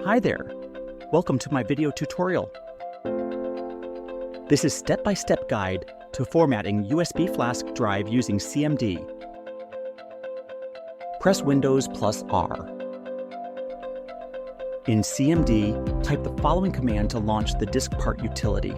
Hi there! Welcome to my video tutorial. This is step-by-step guide to formatting USB flash drive using CMD. Press Windows plus R. In CMD, type the following command to launch the diskpart utility.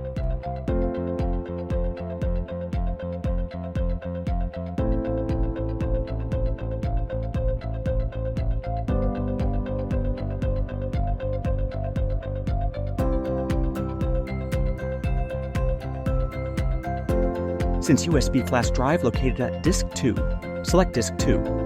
Since USB flash drive located at disk 2, select disk 2.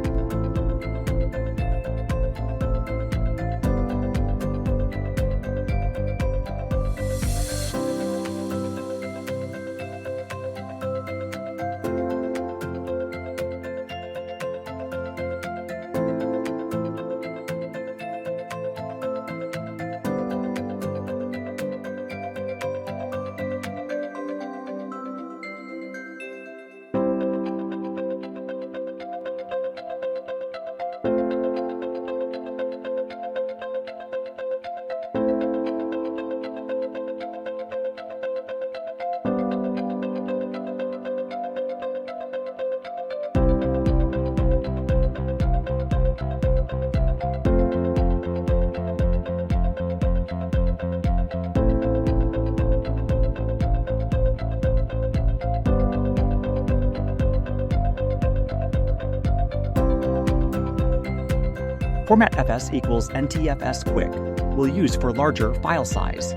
Format FS equals NTFS quick. We'll use for larger file size.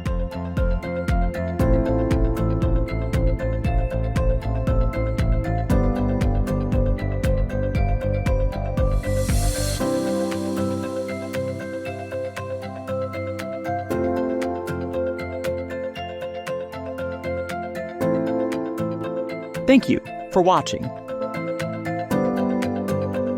Thank you for watching.